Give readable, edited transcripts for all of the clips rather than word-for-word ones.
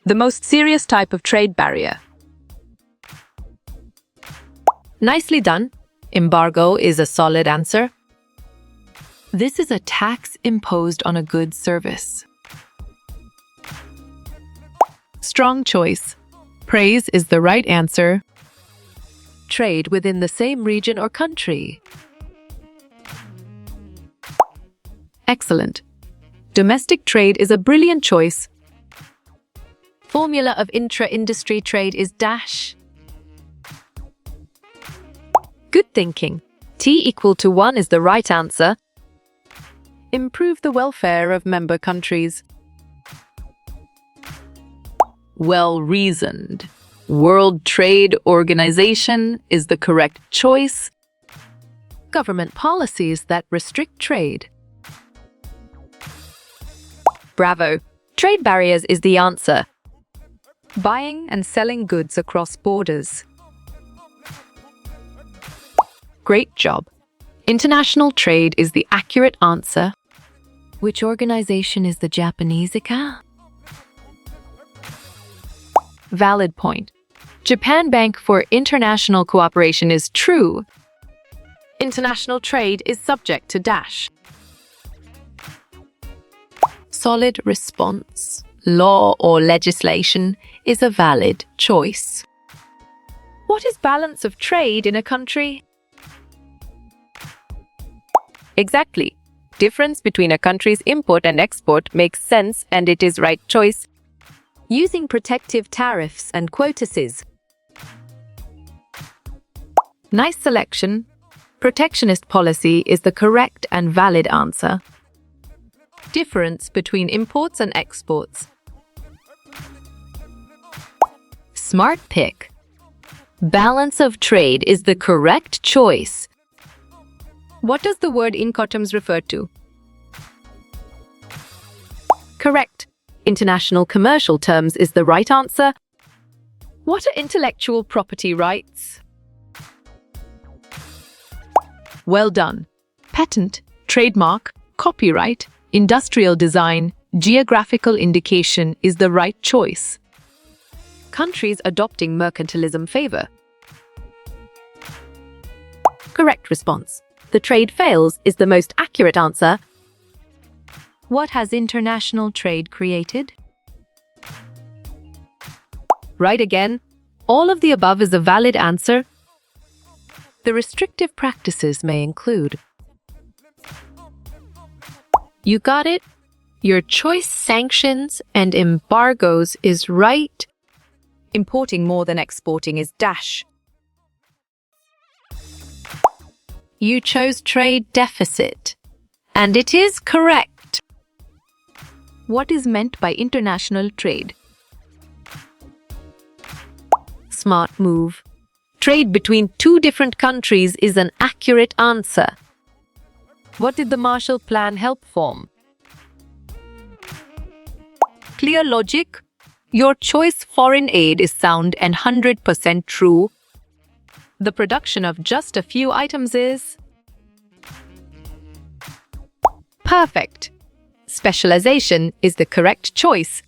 The most serious type of trade barrier. Nicely done. Embargo is a solid answer. This is a tax imposed on a goods service. Strong choice. Praise is the right answer. Trade within the same region or country. Excellent. Domestic trade is a brilliant choice. Formula of intra-industry trade is dash. Good thinking. T=1 is the right answer. Improve the welfare of member countries. Well-reasoned. World Trade Organization is the correct choice. Government policies that restrict trade. Bravo. Trade barriers is the answer. Buying and selling goods across borders. Great job. International trade is the accurate answer. Which organization is the Japanese ICA? Valid point. Japan Bank for International Cooperation is true. International trade is subject to dash. Solid response. Law or legislation is a valid choice. What is balance of trade in a country? Exactly. Difference between a country's import and export makes sense and it is right choice. Using protective tariffs and quotas. Nice selection. Protectionist policy is the correct and valid answer. Difference between imports and exports. Smart pick. Balance of trade is the correct choice. What does the word Incoterms refer to? Correct. International commercial terms is the right answer. What are intellectual property rights? Well done. Patent, trademark, copyright, industrial design, geographical indication is the right choice. Countries adopting mercantilism favor. Correct response. The trade fails is the most accurate answer. What has international trade created? Right again. All of the above is a valid answer. The restrictive practices may include. You got it? Your choice sanctions and embargoes is right. Importing more than exporting is dash. You chose trade deficit. And it is correct. What is meant by international trade? Smart move. Trade between two different countries is an accurate answer. What did the Marshall Plan help form? Clear logic. Your choice foreign aid is sound and 100% true. The production of just a few items is perfect. Specialization is the correct choice.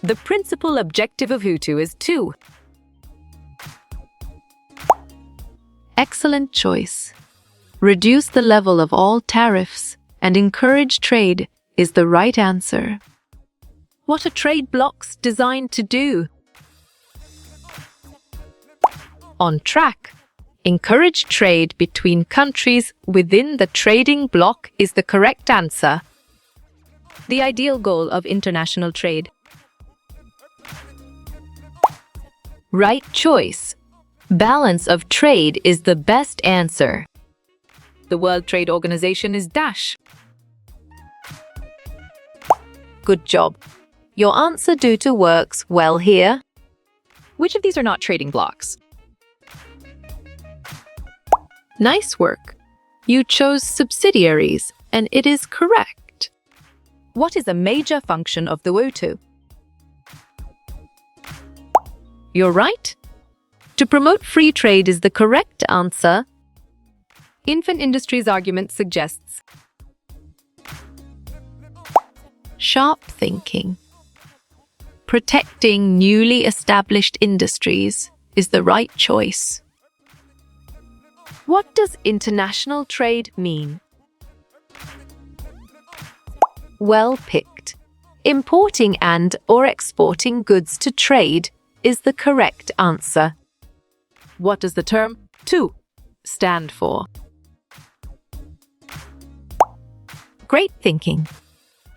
The principal objective of Hutu is 2. Excellent choice. Reduce the level of all tariffs and encourage trade is the right answer. What are trade blocks designed to do? On track. Encourage trade between countries within the trading bloc is the correct answer. The ideal goal of international trade. Right choice. Balance of trade is the best answer. The World Trade Organization is dash. Good job. Your answer due to works well here. Which of these are not trading blocks? Nice work. You chose subsidiaries, and it is correct. What is a major function of the WTO? You're right. To promote free trade is the correct answer. Infant Industries argument suggests. Sharp thinking. Protecting newly established industries is the right choice. What does international trade mean? Well picked. Importing and/or exporting goods to trade is the correct answer. What does the term "to" stand for? Great thinking.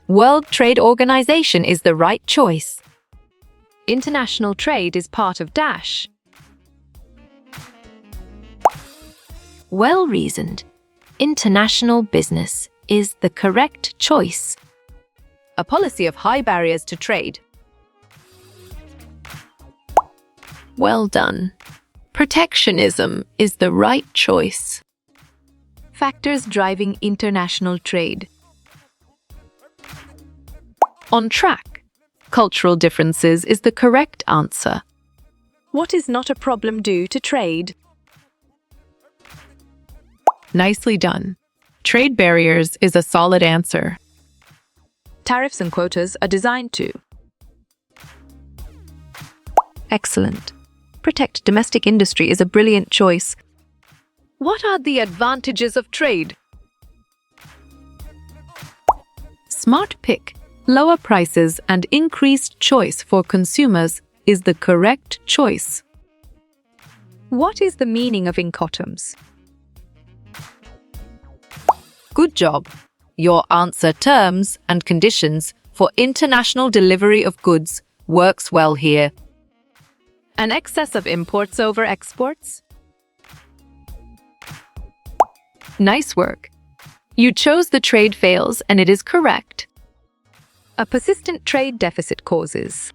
World Trade Organization is the right choice. International trade is part of DASH. Well reasoned. International business is the correct choice. A policy of high barriers to trade. Well done. Protectionism is the right choice. Factors driving international trade. On track. Cultural differences is the correct answer. What is not a problem due to trade? Nicely done. Trade barriers is a solid answer. Tariffs and quotas are designed to. Excellent. Protect domestic industry is a brilliant choice. What are the advantages of trade? Smart pick. Lower prices and increased choice for consumers is the correct choice. What is the meaning of incoterms? Good job. Your answer terms and conditions for international delivery of goods works well here. An excess of imports over exports? Nice work. You chose the trade fails and it is correct. A persistent trade deficit causes.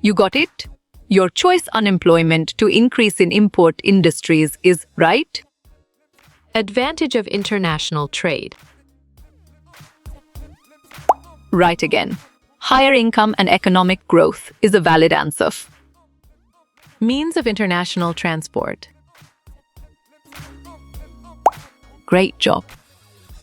You got it? Your choice unemployment to increase in import industries is right. Advantage of international trade. Right again. Higher income and economic growth is a valid answer. Means of international transport. Great job.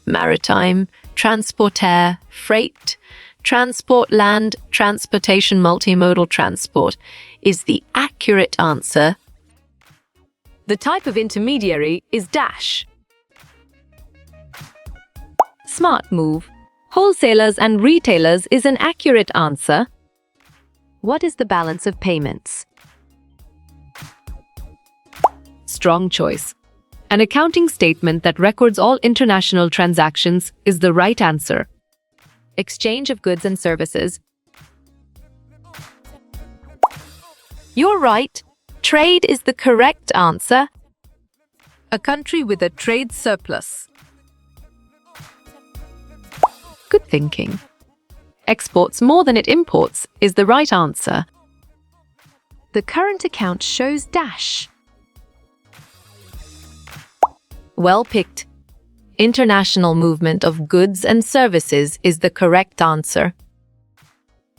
Maritime, transport air, freight, transport land, transportation multimodal transport is the accurate answer. The type of intermediary is DASH. Smart move. Wholesalers and retailers is an accurate answer. What is the balance of payments? Strong choice. An accounting statement that records all international transactions is the right answer. Exchange of goods and services. You're right. Trade is the correct answer. A country with a trade surplus. Good thinking. Exports more than it imports is the right answer. The current account shows DASH. Well picked. International movement of goods and services is the correct answer.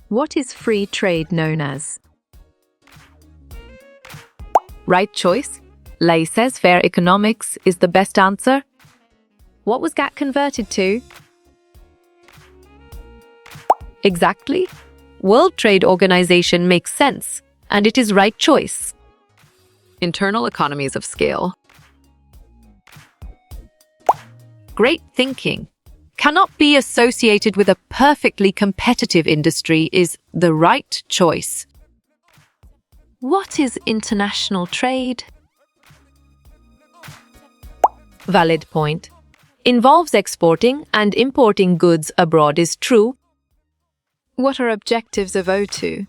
What is free trade known as? Right choice. Laissez-faire economics is the best answer. What was GATT converted to? Exactly. World Trade Organization makes sense, and it is right choice. Internal economies of scale. Great thinking. Cannot be associated with a perfectly competitive industry is the right choice. What is international trade? Valid point. Involves exporting and importing goods abroad is true. What are objectives of O2?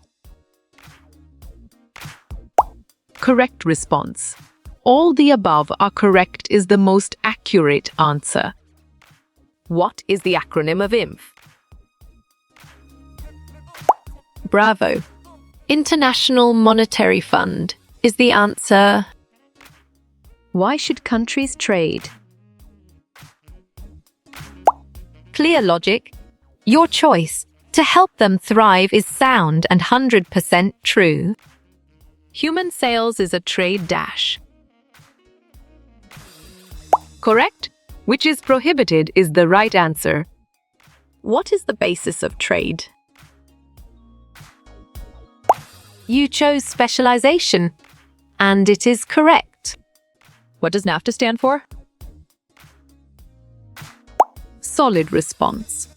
Correct response. All the above are correct is the most accurate answer. What is the acronym of IMF? Bravo. International Monetary Fund is the answer. Why should countries trade? Clear logic. Your choice to help them thrive is sound and 100% true. Human sales is a trade dash. Correct? Which is prohibited is the right answer. What is the basis of trade? You chose specialization, and it is correct. What does NAFTA stand for? Solid response.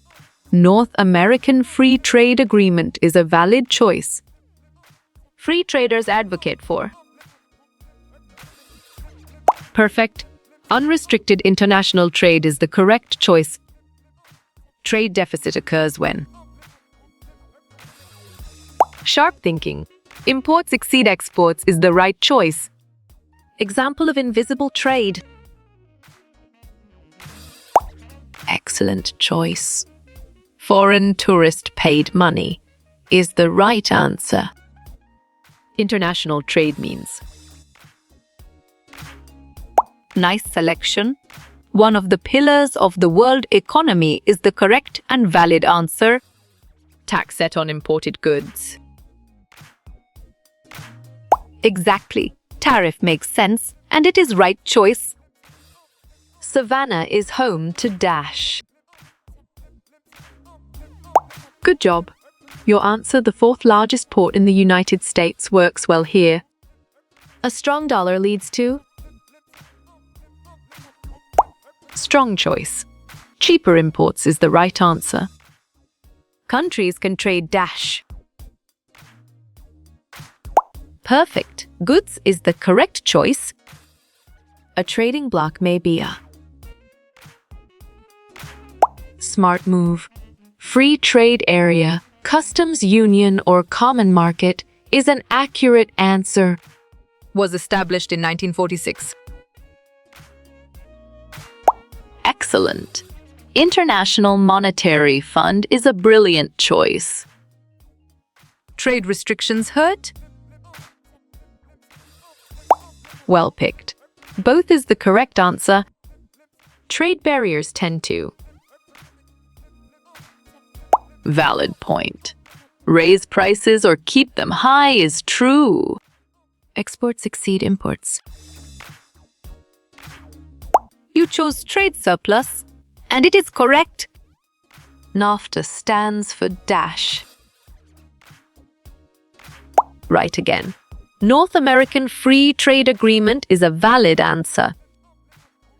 North American Free Trade Agreement is a valid choice. Free traders advocate for. Perfect. Unrestricted international trade is the correct choice. Trade deficit occurs when. Sharp thinking. Imports exceed exports is the right choice. Example of invisible trade. Excellent choice. Foreign tourist paid money is the right answer. International trade means. Nice selection. One of the pillars of the world economy is the correct and valid answer. Tax set on imported goods. Exactly. Tariff makes sense, and it is right choice. Savannah is home to Dash. Good job. Your answer, the fourth largest port in the United States, works well here. A strong dollar leads to. Strong choice. Cheaper imports is the right answer. Countries can trade Dash. Perfect. Goods is the correct choice. A trading bloc may be a. Smart move. Free trade area, customs union, or common market is an accurate answer. Was established in 1946. Excellent. International Monetary Fund is a brilliant choice. Trade restrictions hurt? Well picked. Both is the correct answer. Trade barriers tend to. Valid point. Raise prices or keep them high is true. Exports exceed imports. You chose trade surplus, and it is correct. NAFTA stands for Dash. Right again. North American Free Trade Agreement is a valid answer.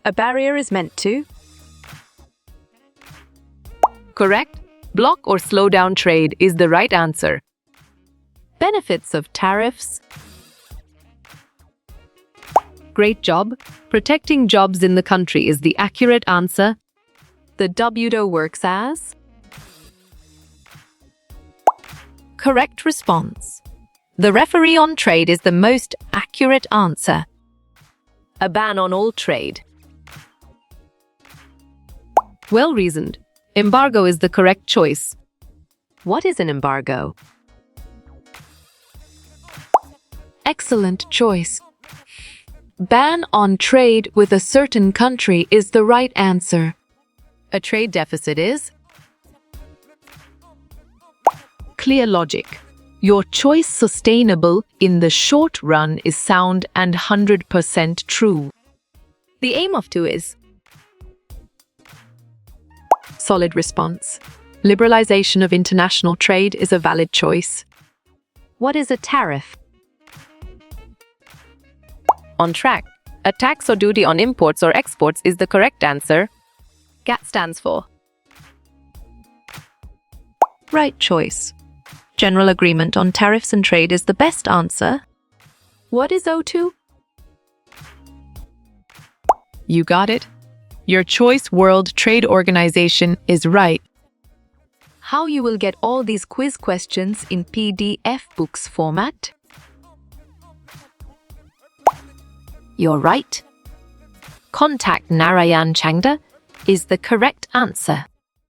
A barrier is meant to. Correct. Block or slow down trade is the right answer. Benefits of tariffs. Great job. Protecting jobs in the country is the accurate answer. The WTO works as. Correct response. The referee on trade is the most accurate answer. A ban on all trade. Well reasoned. Embargo is the correct choice. What is an embargo? Excellent choice. Ban on trade with a certain country is the right answer. A trade deficit is. Clear logic. Your choice sustainable in the short run is sound and 100% true. The aim of two is. Solid response. Liberalization of international trade is a valid choice. What is a tariff? On track. A tax or duty on imports or exports is the correct answer. GATT stands for. Right choice. General Agreement on Tariffs and Trade is the best answer. What is O2? You got it. Your choice World Trade Organization is right. How you will get all these quiz questions in PDF books format? You're right. Contact Narayan Changda is the correct answer.